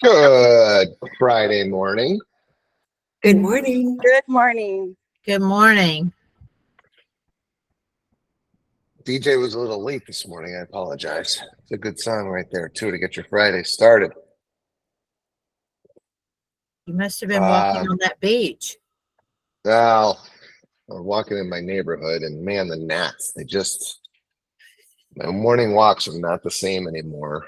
Good Friday morning. Good morning. Good morning. Good morning. DJ was a little late this morning. I apologize. It's a good song right there, too, to get your Friday started. You must have been walking Um, on that beach. well, I'm walking in my neighborhood, and man, the gnats, my morning walks are not the same anymore.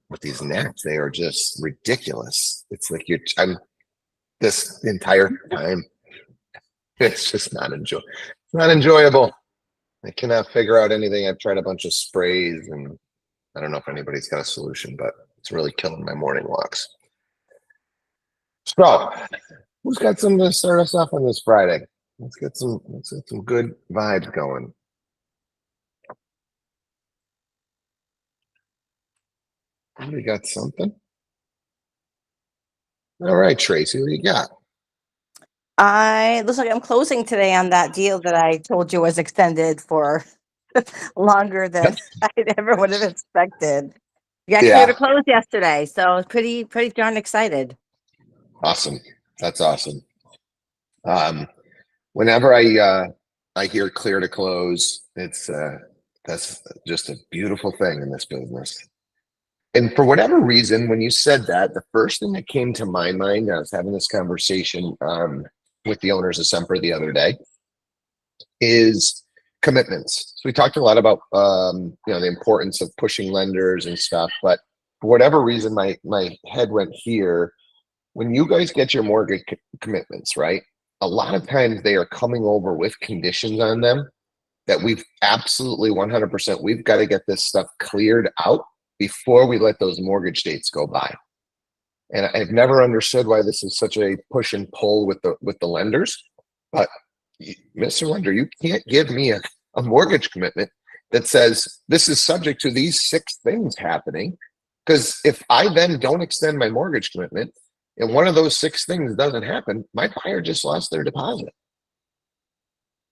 With these gnats, they are just ridiculous. It's like I'm this entire time. It's just not enjoyable. I cannot figure out anything. I've tried a bunch of sprays, and I don't know if anybody's got a solution, but it's really killing my morning walks. So, who's got something to start us off on this Friday? Let's get some good vibes going. We got something. All right, Tracy, what do you got? I looks like I'm closing today on that deal that I told you was extended for longer than I ever would have expected. We got clear to Yeah, close yesterday, so I was pretty darn excited. awesome. That's awesome. Um, whenever I hear clear to close, that's just a beautiful thing in this business. And for whatever reason, when you said that, the first thing that came to my mind, I was having this conversation with the owners of Semper the other day, is commitments. So we talked a lot about the importance of pushing lenders and stuff, but for whatever reason, my head went here. When you guys get your mortgage commitments, right? A lot of times they are coming over with conditions on them that we've absolutely 100%, we've got to get this stuff cleared out before we let those mortgage dates go by. And I've never understood why this is such a push and pull with the lenders. But Mr. Lender, you can't give me a mortgage commitment that says this is subject to these 6 things happening. Because if I then don't extend my mortgage commitment and one of those 6 things doesn't happen, my buyer just lost their deposit.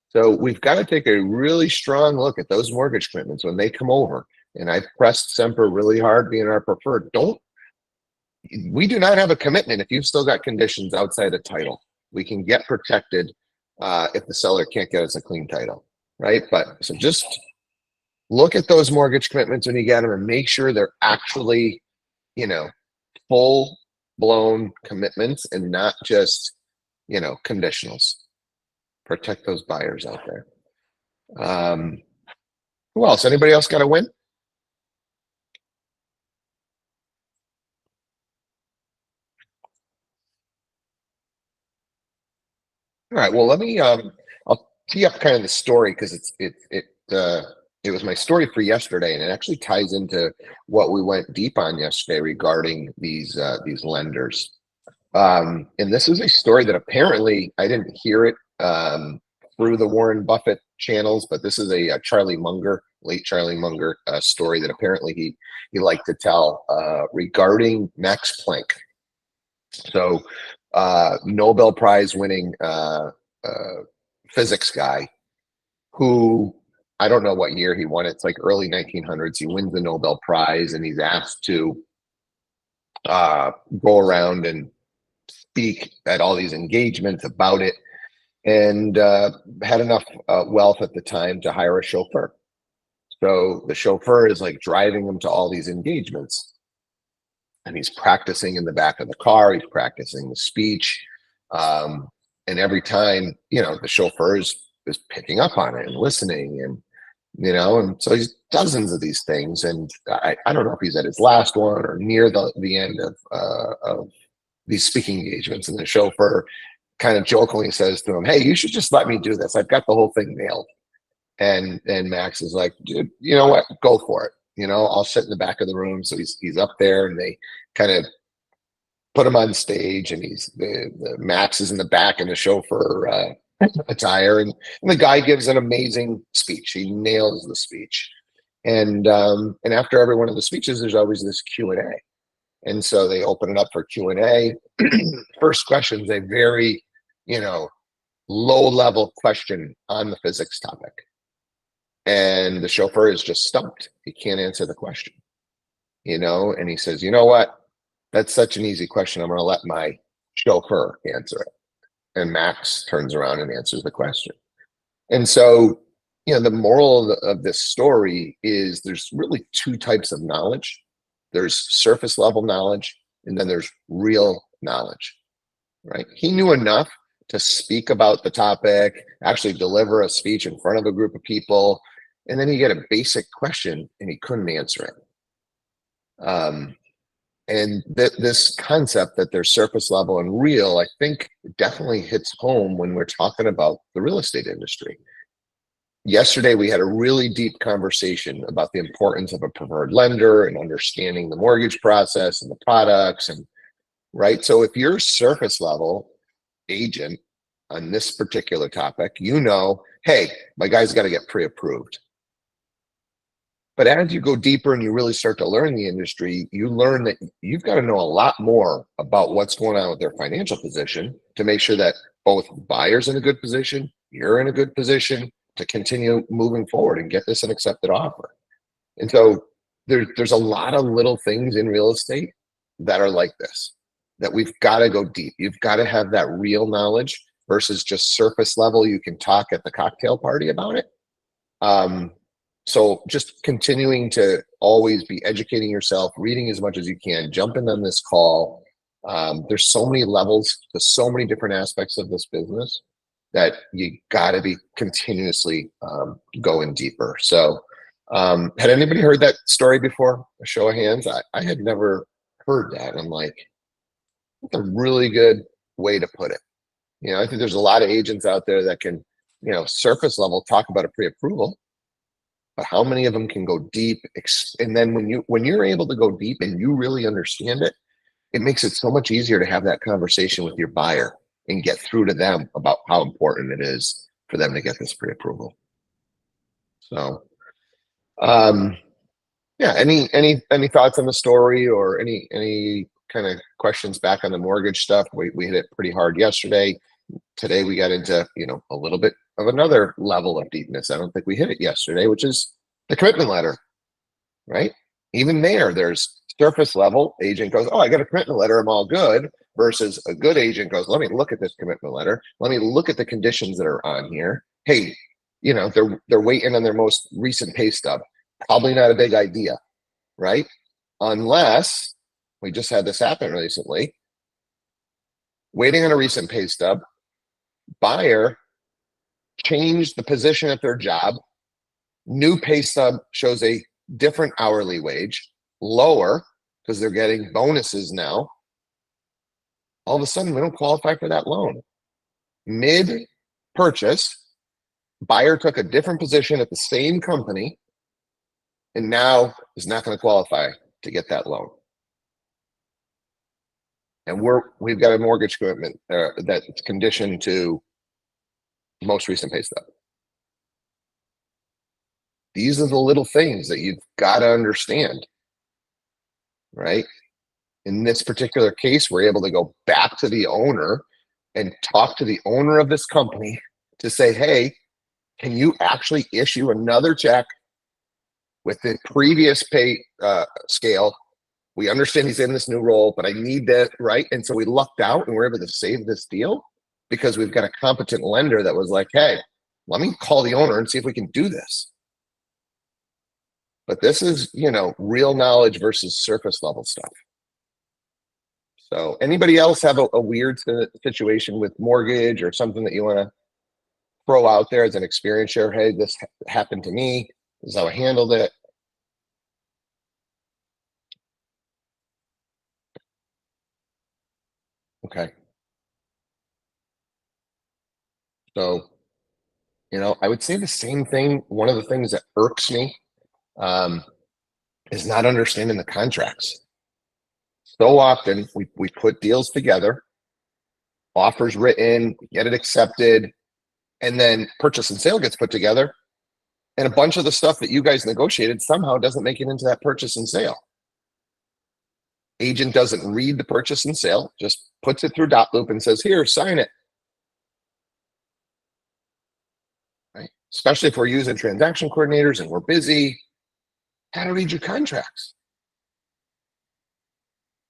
So we've got to take a really strong look at those mortgage commitments when they come over. And I've pressed Semper really hard being our preferred. We do not have a commitment if you've still got conditions outside the title. We can get protected if the seller can't get us a clean title, right? But so just look at those mortgage commitments when you get them and make sure they're actually, full blown commitments and not just, conditionals. Protect those buyers out there. Who else? Anybody else got a win? All right. Well, let me. I'll tee up kind of the story because it was my story for yesterday, and it actually ties into what we went deep on yesterday regarding these lenders. And this is a story that apparently I didn't hear it through the Warren Buffett channels, but this is a Charlie Munger, late Charlie Munger story that apparently he liked to tell regarding Max Planck. So, Nobel Prize winning physics guy who I don't know what year he won. It's like early 1900s. He wins the Nobel Prize and he's asked to go around and speak at all these engagements about it, and had enough wealth at the time to hire a chauffeur. So the chauffeur is like driving him to all these engagements. And he's practicing in the back of the car. He's practicing the speech. And every time, the chauffeur is picking up on it and listening. And so he's dozens of these things. And I don't know if he's at his last one or near the end of these speaking engagements. And the chauffeur kind of jokingly says to him, "Hey, you should just let me do this. I've got the whole thing nailed." And Max is like, "Dude, you know what? Go for it. I'll sit in the back of the room." So he's up there, and they kind of put him on stage, and the Max is in the back in the chauffeur attire, and the guy gives an amazing speech. He nails the speech, and after every one of the speeches, there's always this Q&A, and so they open it up for Q&A. First question is a very low level question on the physics topic. And the chauffeur is just stumped. He can't answer the question, and he says, "You know what? That's such an easy question. I'm going to let my chauffeur answer it. And Max turns around and answers the question. And so, the moral of this story is there's really two types of knowledge. There's surface level knowledge, and then there's real knowledge, right? He knew enough to speak about the topic, actually deliver a speech in front of a group of people, and then he get a basic question and he couldn't answer it. And this concept that there's surface level and real, I think definitely hits home when we're talking about the real estate industry. Yesterday, we had a really deep conversation about the importance of a preferred lender and understanding the mortgage process and the products, and right. So if you're surface level agent on this particular topic, hey, my guy's got to get pre-approved. But as you go deeper and you really start to learn the industry, you learn that you've got to know a lot more about what's going on with their financial position to make sure that both buyers in a good position, you're in a good position to continue moving forward and get this an accepted offer. And so there's a lot of little things in real estate that are like this, that we've got to go deep. You've got to have that real knowledge versus just surface level. You can talk at the cocktail party about it. So just continuing to always be educating yourself, reading as much as you can, jumping on this call. There's so many levels to so many different aspects of this business that you got to be continuously going deeper. So had anybody heard that story before? A show of hands. I had never heard that. And I'm like, that's a really good way to put it. I think there's a lot of agents out there that can, surface level talk about a pre-approval, but how many of them can go deep? And then when you're able to go deep and you really understand it, it makes it so much easier to have that conversation with your buyer and get through to them about how important it is for them to get this pre-approval. So, yeah. Any thoughts on the story or any kind of questions back on the mortgage stuff? We hit it pretty hard yesterday. Today we got into a little bit of another level of deepness. I don't think we hit it yesterday, which is the commitment letter, right? Even there's surface level agent goes, oh, I got a commitment letter, I'm all good, versus a good agent goes, let me look at this commitment letter, let me look at the conditions that are on here. Hey, they're waiting on their most recent pay stub. Probably not a big idea, right? Unless we just had this happen recently. Waiting on a recent pay stub, buyer changed the position at their job, new pay stub shows a different hourly wage, lower because they're getting bonuses now. All of a sudden, we don't qualify for that loan. Mid-purchase, buyer took a different position at the same company and now is not going to qualify to get that loan. And we've got a mortgage commitment that's conditioned to most recent pay stub. These are the little things that you've got to understand, right? In this particular case, we're able to go back to the owner and talk to the owner of this company to say, hey, can you actually issue another check with the previous pay scale? We understand he's in this new role, but I need that, right? And so we lucked out and we're able to save this deal because we've got a competent lender that was like, hey, let me call the owner and see if we can do this. But this is, real knowledge versus surface level stuff. So anybody else have a weird situation with mortgage or something that you want to throw out there as an experience share? Hey, this happened to me. This is how I handled it. Okay. So, I would say the same thing. One of the things that irks me is not understanding the contracts. So often we put deals together, offers written, get it accepted, and then purchase and sale gets put together. And a bunch of the stuff that you guys negotiated somehow doesn't make it into that purchase and sale. Agent doesn't read the purchase and sale, just puts it through dot loop and says, here, sign it. Right? Especially if we're using transaction coordinators and we're busy. How to read your contracts.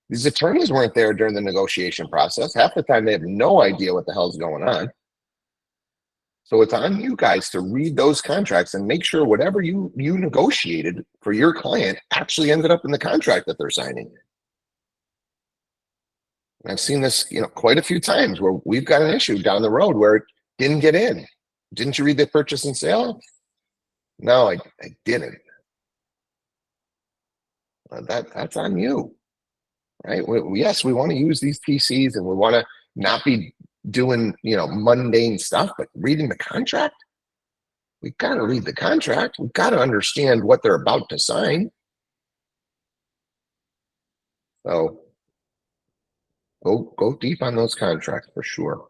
These attorneys weren't there during the negotiation process. Half the time they have no idea what the hell's going on. So it's on you guys to read those contracts and make sure whatever you negotiated for your client actually ended up in the contract that they're signing. And I've seen this, quite a few times where we've got an issue down the road where it didn't get in. Didn't you read the purchase and sale? No, I didn't. That's on you, right? Yes, we want to use these PCs and we want to not be doing, mundane stuff, but reading the contract, we've got to read the contract. We've got to understand what they're about to sign. So go deep on those contracts for sure.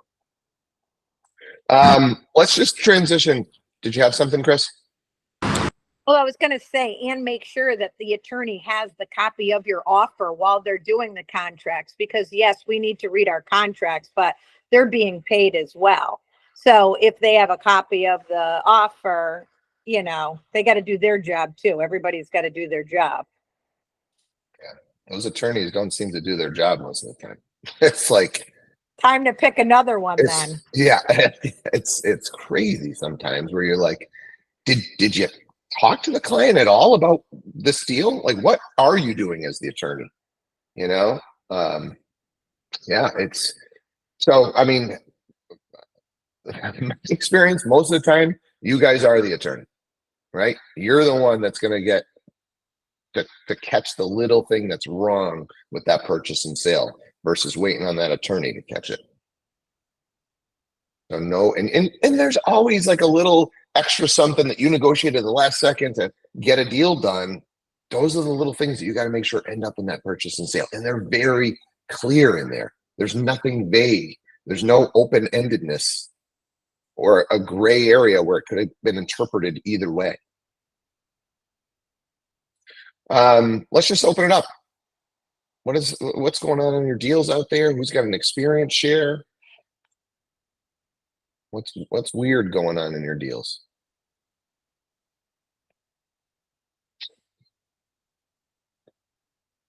Let's just transition. Did you have something, Chris? Well, I was going to say, and make sure that the attorney has the copy of your offer while they're doing the contracts, because yes, we need to read our contracts, but they're being paid as well. So if they have a copy of the offer, they got to do their job too. Everybody's got to do their job. Yeah. Those attorneys don't seem to do their job most of the time. It's like time to pick another one then. Yeah, it's crazy sometimes where you're like, did you talk to the client at all about this deal? Like, what are you doing as the attorney? Yeah, it's so, I mean, my experience, most of the time, you guys are the attorney, right? You're the one that's going to get to catch the little thing that's wrong with that purchase and sale versus waiting on that attorney to catch it. So no, and there's always like a little extra something that you negotiated at the last second to get a deal done. Those are the little things that you got to make sure end up in that purchase and sale. And they're very clear in there. There's nothing vague. There's no open-endedness or a gray area where it could have been interpreted either way. Let's just open it up. What's going on in your deals out there? Who's got an experience share? What's weird going on in your deals?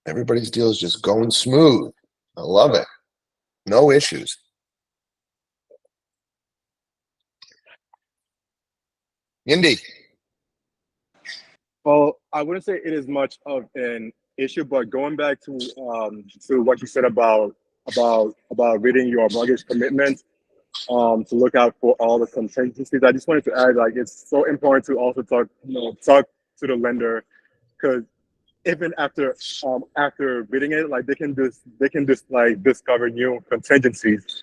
Everybody's deal is just going smooth. I love it. No issues. Indy. Well, I wouldn't say it is much of an issue, but going back to what you said about reading your mortgage commitment, to look out for all the contingencies. I just wanted to add, like, it's so important to also talk to the lender, because even after reading it, like they can just like discover new contingencies.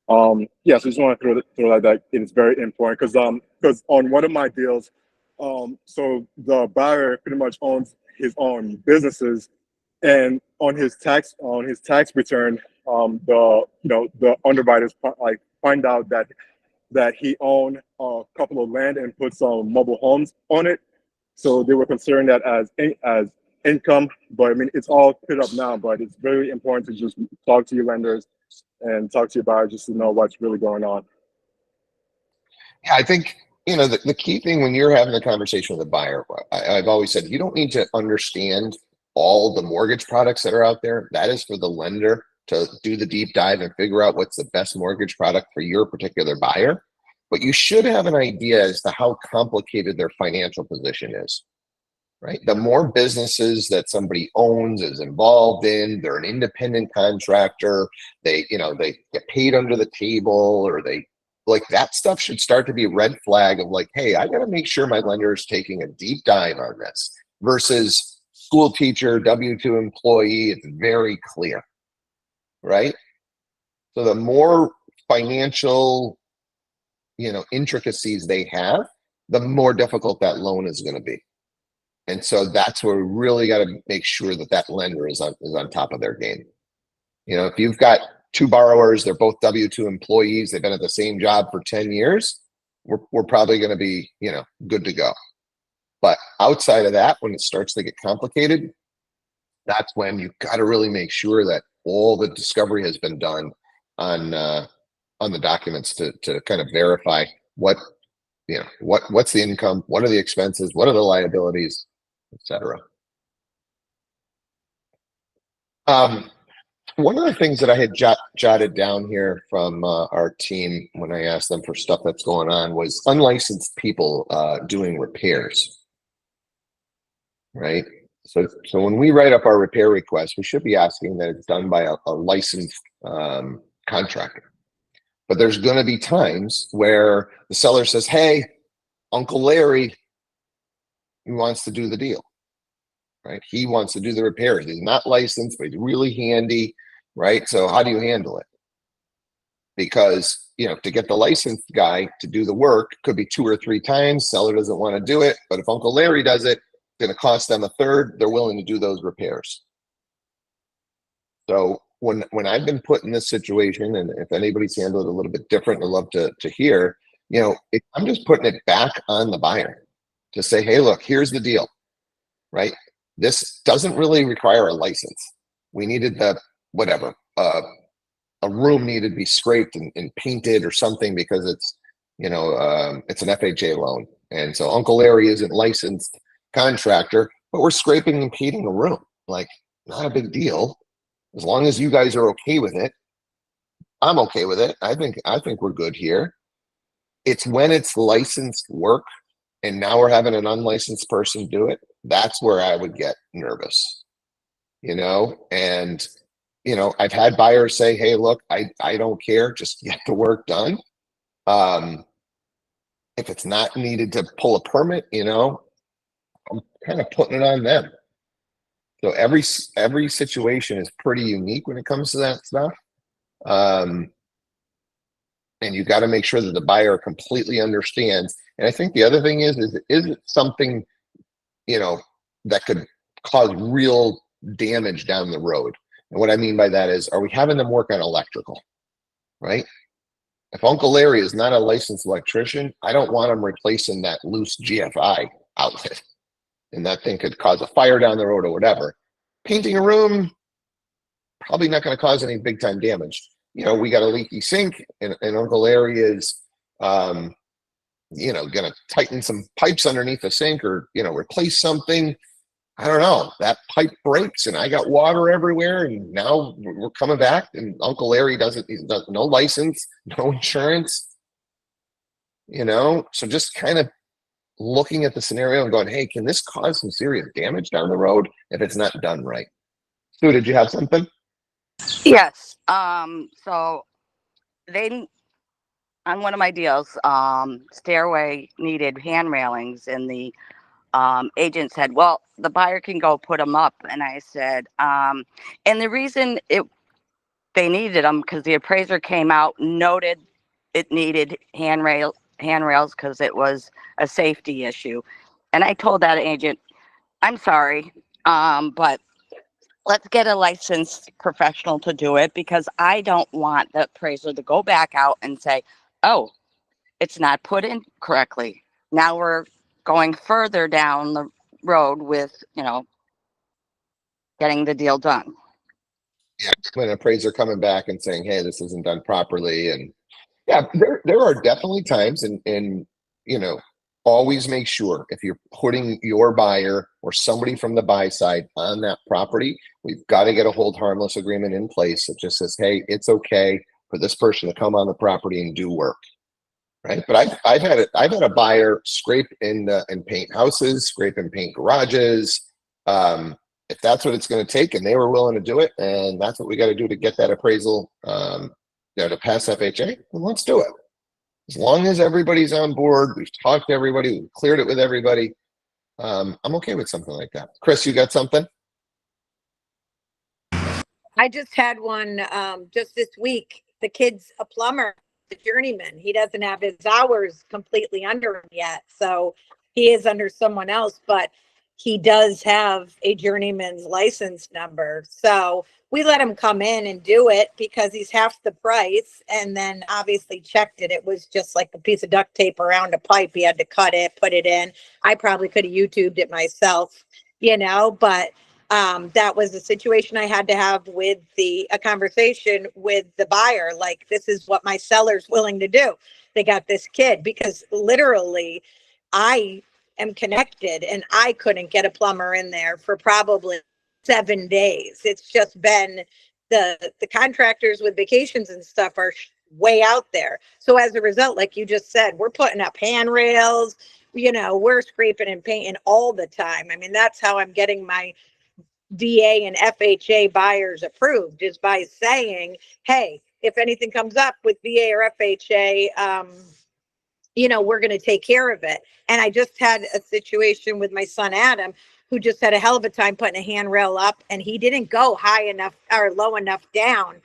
Yeah, so just want to throw like that. It is very important because on one of my deals, so the buyer pretty much owns his own businesses, and on his tax return, the underwriters find out that he owned a couple of land and put some mobile homes on it. So they were considering that as income, but I mean, it's all cleared up now, but it's very important to just talk to your lenders and talk to your buyers just to know what's really going on. Yeah, I think, the key thing when you're having a conversation with a buyer, I've always said, you don't need to understand all the mortgage products that are out there. That is for the lender to do the deep dive and figure out what's the best mortgage product for your particular buyer. But you should have an idea as to how complicated their financial position is, right? The more businesses that somebody owns, is involved in, they're an independent contractor, they get paid under the table, or they like that stuff should start to be a red flag of like, hey, I got to make sure my lender is taking a deep dive on this versus school teacher, W-2 employee. It's very clear, right? So the more financial, intricacies they have, the more difficult that loan is going to be. And so that's where we really got to make sure that that lender is on top of their game. If you've got two borrowers, they're both W-2 employees, they've been at the same job for 10 years, we're probably going to be, good to go. But outside of that, when it starts to get complicated, that's when you've got to really make sure that all the discovery has been done on the documents to kind of verify what's the income, what are the expenses, what are the liabilities, etc. One of the things that I had jotted down here from our team when I asked them for stuff that's going on was unlicensed people doing repairs, right? So when we write up our repair request, we should be asking that it's done by a licensed contractor. But there's going to be times where the seller says, "Hey, Uncle Larry, he wants to do the deal." Right? He wants to do the repairs. He's not licensed, but he's really handy, right? So how do you handle it? Because, you know, to get the licensed guy to do the work could be 2 or 3 times. Seller doesn't want to do it, but if Uncle Larry does it, it's going to cost them a third. They're willing to do those repairs. So when I've been put in this situation, and if anybody's handled it a little bit different, I'd love to hear, you know, I'm just putting it back on the buyer to say, hey, look, here's the deal, right? This doesn't really require a license. We needed the whatever, a room needed to be scraped and painted or something because it's, you know, it's an FHA loan. And so Uncle Larry isn't licensed contractor, but we're scraping and painting a room. Like, not a big deal. As long as you guys are okay with it, I'm okay with it. I think we're good here. It's when it's licensed work and now we're having an unlicensed person do it, that's where I would get nervous, you know? And, you know, I've had buyers say, hey, look, I don't care, just get the work done. If it's not needed to pull a permit, you know, I'm kind of putting it on them. So every situation is pretty unique when it comes to that stuff. And you got to make sure that the buyer completely understands. And I think the other thing is it something, you know, that could cause real damage down the road? And what I mean by that is, are we having them work on electrical, right? If Uncle Larry is not a licensed electrician, I don't want him replacing that loose GFI outlet. And that thing could cause a fire down the road or whatever. Painting a room, probably not going to cause any big time damage. You know, we got a leaky sink and Uncle Larry is, you know, going to tighten some pipes underneath the sink or, you know, replace something. I don't know, that pipe breaks and I got water everywhere. And now we're coming back and Uncle Larry doesn't, he's got no license, no insurance, you know? So just kind of looking at the scenario and going, hey, can this cause some serious damage down the road if it's not done right? Sue, did you have something? Yes. So they, on one of my deals, stairway needed hand railings, and the agent said, well, the buyer can go put them up. And I said, and the reason they needed them because the appraiser came out, noted it needed handrails because it was a safety issue. And I told that agent, I'm sorry, but let's get a licensed professional to do it, because I don't want the appraiser to go back out and say, oh, it's not put in correctly. Now we're going further down the road with, you know, getting the deal done. Yeah, when an appraiser coming back and saying, hey, this isn't done properly. And yeah, there are definitely times and you know, always make sure if you're putting your buyer or somebody from the buy side on that property, we've got to get a hold harmless agreement in place that just says, hey, it's okay for this person to come on the property and do work. Right. But I've had a buyer scrape and paint houses, scrape and paint garages. If that's what it's going to take and they were willing to do it, and that's what we got to do to get that appraisal, you know, to pass FHA, then let's do it. As long as everybody's on board, we've talked to everybody, we've cleared it with everybody. I'm okay with something like that. Chris, you got something? I just had one just this week. The kid's a plumber, a journeyman. He doesn't have his hours completely under him yet. So he is under someone else, but he does have a journeyman's license number. So we let him come in and do it because he's half the price. And then obviously checked it. It was just like a piece of duct tape around a pipe. He had to cut it, put it in. I probably could have YouTubed it myself, you know, but that was a situation I had to have with a conversation with the buyer. Like, this is what my seller's willing to do. They got this kid because literally I am connected and I couldn't get a plumber in there for probably 7 days. It's just been the contractors with vacations and stuff are way out there. So as a result, like you just said, we're putting up handrails, we're scraping and painting all the time. I mean, that's how I'm getting my VA and FHA buyers approved, is by saying, hey, if anything comes up with VA or FHA, we're going to take care of it. And I just had a situation with my son, Adam, who just had a hell of a time putting a handrail up, and he didn't go high enough or low enough down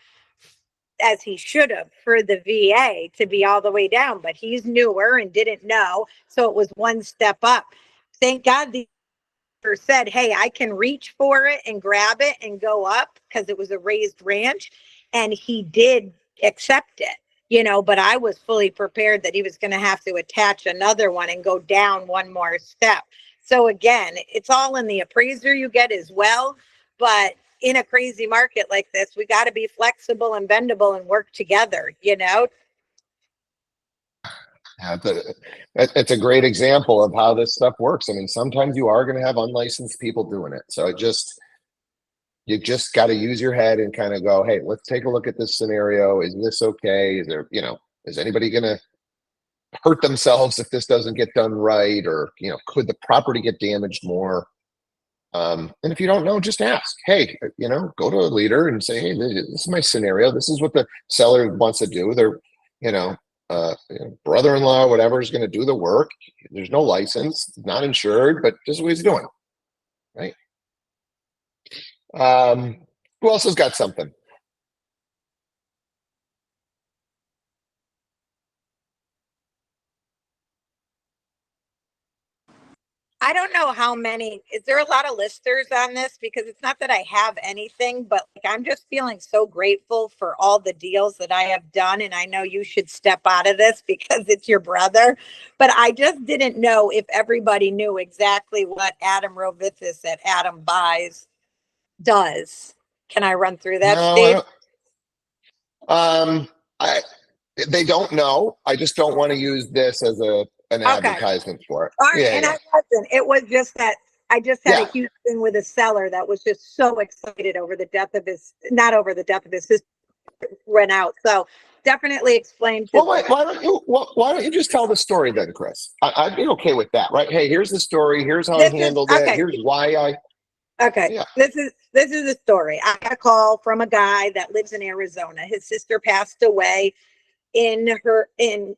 as he should have for the VA to be all the way down, but he's newer and didn't know. So it was one step up. Thank God the said, hey, I can reach for it and grab it and go up, because it was a raised ranch, and he did accept it, but I was fully prepared that he was going to have to attach another one and go down one more step. So again, it's all in the appraiser you get as well, but in a crazy market like this, we got to be flexible and bendable and work together. Yeah, it's a great example of how this stuff works. I mean, sometimes you are going to have unlicensed people doing it. So you just got to use your head and kind of go, hey, let's take a look at this scenario. Is this okay? Is there, is anybody going to hurt themselves if this doesn't get done right? Or, could the property get damaged more? And if you don't know, just ask. Hey, go to a leader and say, hey, this is my scenario. This is what the seller wants to do. They're, brother-in-law, whatever, is going to do the work. There's no license, not insured, but this is what he's doing, right? Who else has got something? I don't know how many, is there a lot of listers on this? Because it's not that I have anything, but I'm just feeling so grateful for all the deals that I have done. And I know you should step out of this because it's your brother, but I just didn't know if everybody knew exactly what Adam Rovithis at Adam Buys does. Can I run through that, Steve? They don't know. I just don't want to use this as an advertisement for it. All right, and I wasn't. It was just that I just had a huge thing with a seller that was just so excited over the death of his, not over the death of his sister, went out. So definitely explain to. Well, why don't you just tell the story then, Chris? I'd be okay with that, right? Hey, here's the story. Here's how I handled it. Here's why I. Okay. Yeah. This is the story. I got a call from a guy that lives in Arizona. His sister passed away in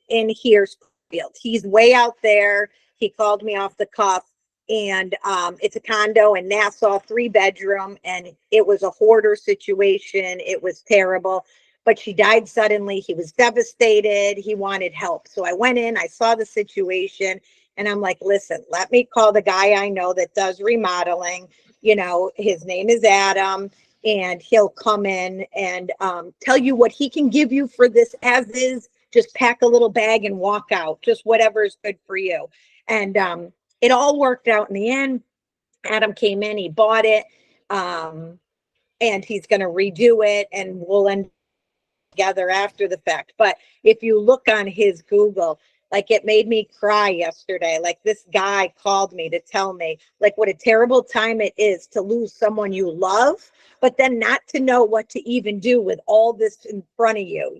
Hearsfield. He's way out there. He called me off the cuff, and it's a condo in Nassau, 3-bedroom, and it was a hoarder situation. It was terrible, but she died suddenly. He was devastated. He wanted help. So I went in, I saw the situation, and I'm like, listen, let me call the guy I know that does remodeling. His name is Adam, and he'll come in and tell you what he can give you for this as is. Just pack a little bag and walk out, just whatever is good for you. And it all worked out in the end. Adam came in, he bought it, and he's going to redo it, and we'll end together after the fact. But if you look on his Google, like, it made me cry yesterday. Like, this guy called me to tell me, like, what a terrible time it is to lose someone you love, but then not to know what to even do with all this in front of you.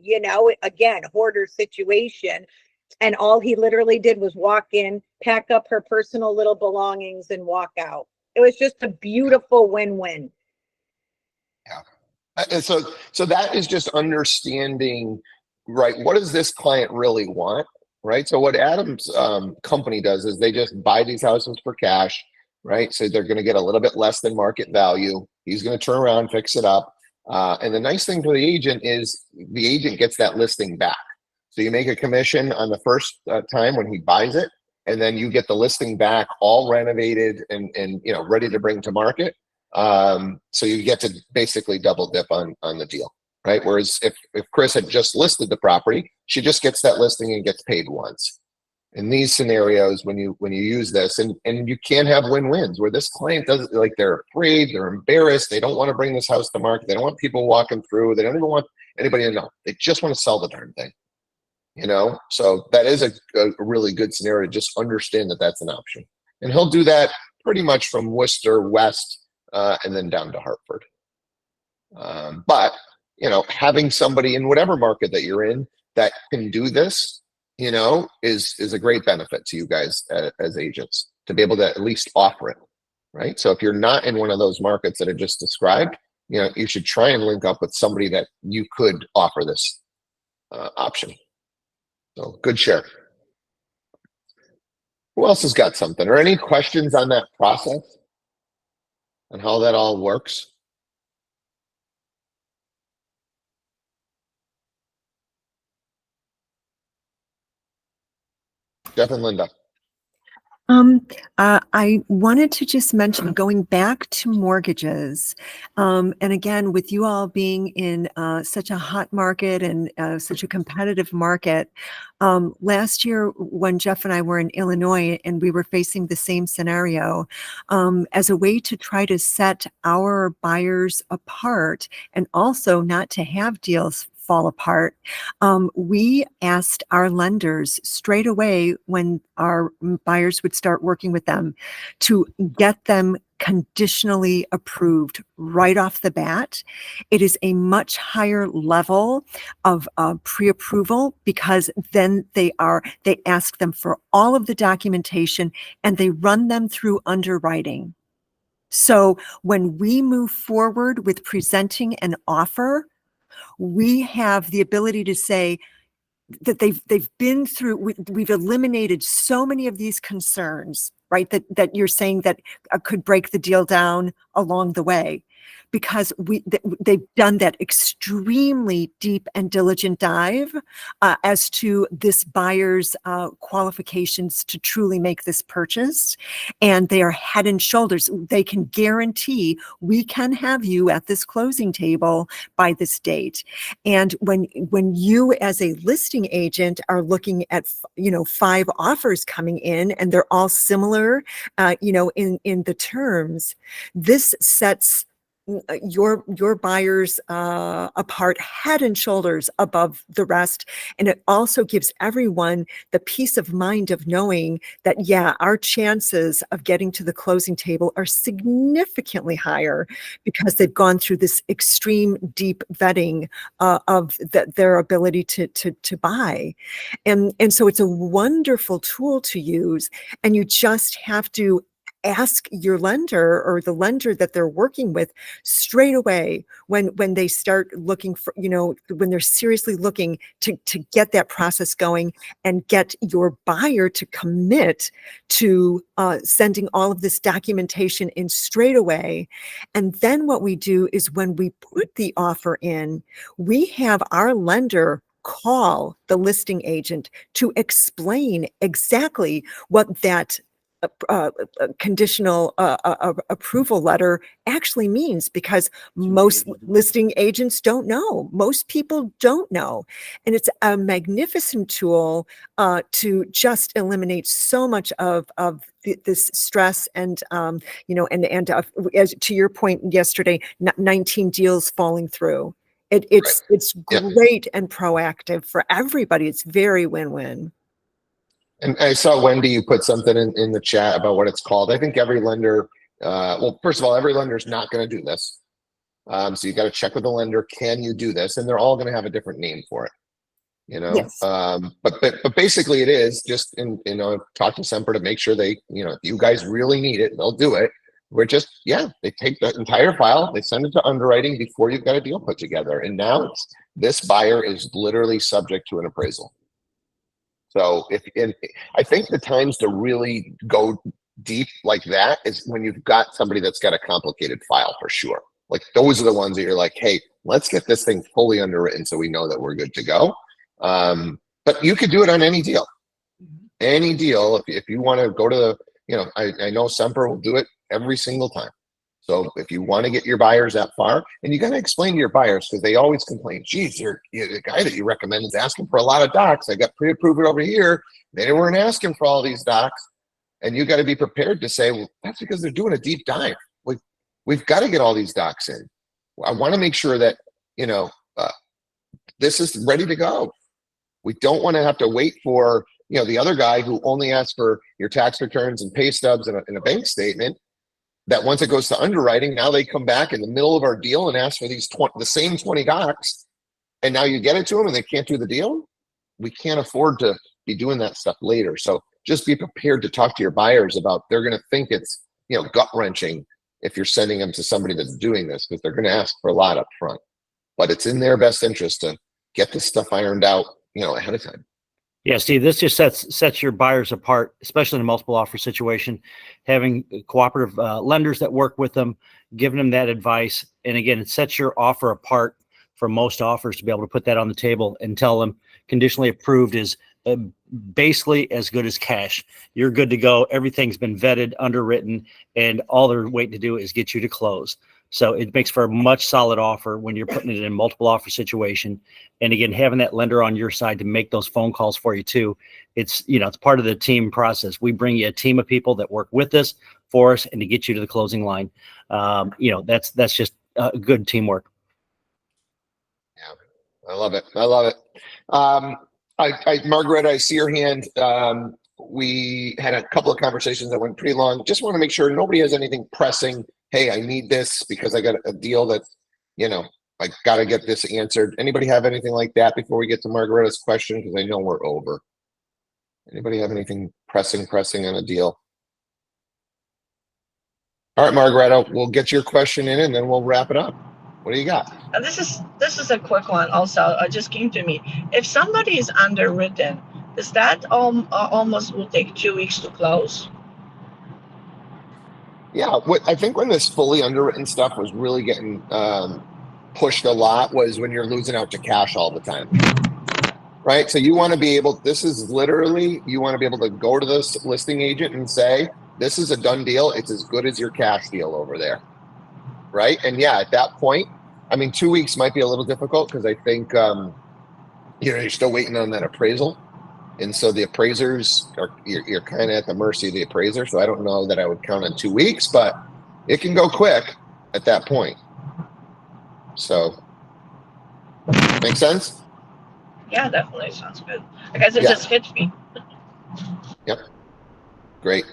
Again, hoarder situation. And all he literally did was walk in, pack up her personal little belongings, and walk out. It was just a beautiful win-win. Yeah. And so that is just understanding, right? What does this client really want? Right. So what Adam's company does is they just buy these houses for cash, right? So they're going to get a little bit less than market value. He's going to turn around, fix it up. And the nice thing for the agent is the agent gets that listing back. So you make a commission on the first time when he buys it, and then you get the listing back all renovated and ready to bring to market. So you get to basically double dip on the deal. Right. Whereas if Chris had just listed the property, she just gets that listing and gets paid once. In these scenarios, when you use this, and you can have win-wins where this client doesn't, like, they're afraid, they're embarrassed, they don't want to bring this house to market, they don't want people walking through, they don't even want anybody to know. They just want to sell the darn thing. So that is a really good scenario to just understand that that's an option. And he'll do that pretty much from Worcester west and then down to Hartford. But having somebody in whatever market that you're in that can do this, is a great benefit to you guys as agents to be able to at least offer it, right? So if you're not in one of those markets that I just described, you should try and link up with somebody that you could offer this option. So good share. Who else has got something or any questions on that process and how that all works? Jeff and Linda. I wanted to just mention going back to mortgages, and again, with you all being in such a hot market and such a competitive market, last year when Jeff and I were in Illinois and we were facing the same scenario, as a way to try to set our buyers apart and also not to have deals fall apart, we asked our lenders straight away when our buyers would start working with them to get them conditionally approved right off the bat. It is a much higher level of pre-approval because then they ask them for all of the documentation and they run them through underwriting. So when we move forward with presenting an offer, we have the ability to say that they've been through, we've eliminated so many of these concerns, right? That you're saying that could break the deal down along the way, because they've done that extremely deep and diligent dive as to this buyer's qualifications to truly make this purchase. And they are head and shoulders. They can guarantee we can have you at this closing table by this date. And when you as a listing agent are looking at 5 offers coming in and they're all similar in the terms, this sets your buyers apart head and shoulders above the rest. And it also gives everyone the peace of mind of knowing that, yeah, our chances of getting to the closing table are significantly higher because they've gone through this extreme deep vetting of their ability to buy. And so it's a wonderful tool to use, and you just have to ask your lender or the lender that they're working with straight away when they start looking for, when they're seriously looking to get that process going and get your buyer to commit to sending all of this documentation in straight away. And then what we do is when we put the offer in, we have our lender call the listing agent to explain exactly what that conditional approval letter actually means, because most listing agents don't know. Most people don't know. And it's a magnificent tool to just eliminate so much of this stress and, as to your point yesterday, 19 deals falling through. It's great and proactive for everybody. It's very win-win. And I saw Wendy, you put something in the chat about what it's called. I think every lender, well, first of all, every lender is not going to do this. So you got to check with the lender. Can you do this? And they're all going to have a different name for it, Yes. But basically it is just, talk to Semper to make sure they, if you guys really need it, they'll do it. We're just, they take the entire file, they send it to underwriting before you've got a deal put together. And now this buyer is literally subject to an appraisal. So I think the times to really go deep like that is when you've got somebody that's got a complicated file, for sure. Like those are the ones that you're like, hey, let's get this thing fully underwritten so we know that we're good to go. But you could do it on any deal. Any deal, if you want to go to I know Semper will do it every single time. So if you want to get your buyers that far, and you got to explain to your buyers, because they always complain, geez, the guy that you recommend is asking for a lot of docs. I got pre-approved over here. They weren't asking for all these docs. And you got to be prepared to say, well, that's because they're doing a deep dive. We've got to get all these docs in. I want to make sure that, this is ready to go. We don't want to have to wait for, the other guy who only asks for your tax returns and pay stubs and a bank statement. that once it goes to underwriting, now they come back in the middle of our deal and ask for the same 20 docs, and now you get it to them and they can't do the deal. We can't afford to be doing that stuff later. So just be prepared to talk to your buyers about, they're going to think it's, gut wrenching if you're sending them to somebody that's doing this, because they're going to ask for a lot up front. But it's in their best interest to get this stuff ironed out, ahead of time. Yeah, Steve, this just sets your buyers apart, especially in a multiple offer situation. Having cooperative lenders that work with them, giving them that advice. And again, it sets your offer apart from most offers to be able to put that on the table and tell them conditionally approved is basically as good as cash. You're good to go. Everything's been vetted, underwritten, and all they're waiting to do is get you to close. So it makes for a much solid offer when you're putting it in a multiple offer situation. And again, having that lender on your side to make those phone calls for you too. It's, it's part of the team process. We bring you a team of people that work with us, for us, and to get you to the closing line. That's just good teamwork. Yeah, I love it. I love it. Margaret, I see your hand. We had a couple of conversations that went pretty long. Just want to make sure nobody has anything pressing. Hey, I need this because I got a deal that, I got to get this answered. Anybody have anything like that before we get to Margaret's question? Because I know we're over. Anybody have anything pressing on a deal? All right, Margareta, we'll get your question in and then we'll wrap it up. What do you got? This is a quick one also. It just came to me. If somebody is underwritten, is that almost will take 2 weeks to close? Yeah, I think when this fully underwritten stuff was really getting pushed a lot was when you're losing out to cash all the time. Right? So you want to be able, this is literally, you want to be able to go to this listing agent and say, this is a done deal. It's as good as your cash deal over there. Right? And yeah, at that point, 2 weeks might be a little difficult because I think, you're still waiting on that appraisal. And so the appraisers you're kind of at the mercy of the appraiser. So I don't know that I would count on 2 weeks, but it can go quick at that point. So make sense? Yeah, definitely sounds good. I guess it just hit me. Yep. Great.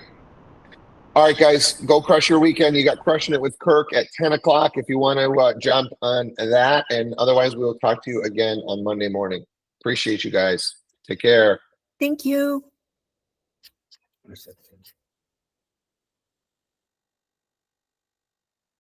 All right, guys, go crush your weekend. You got Crushing It with Kirk at 10 o'clock if you want to jump on that. And otherwise, we will talk to you again on Monday morning. Appreciate you guys. Take care. Thank you.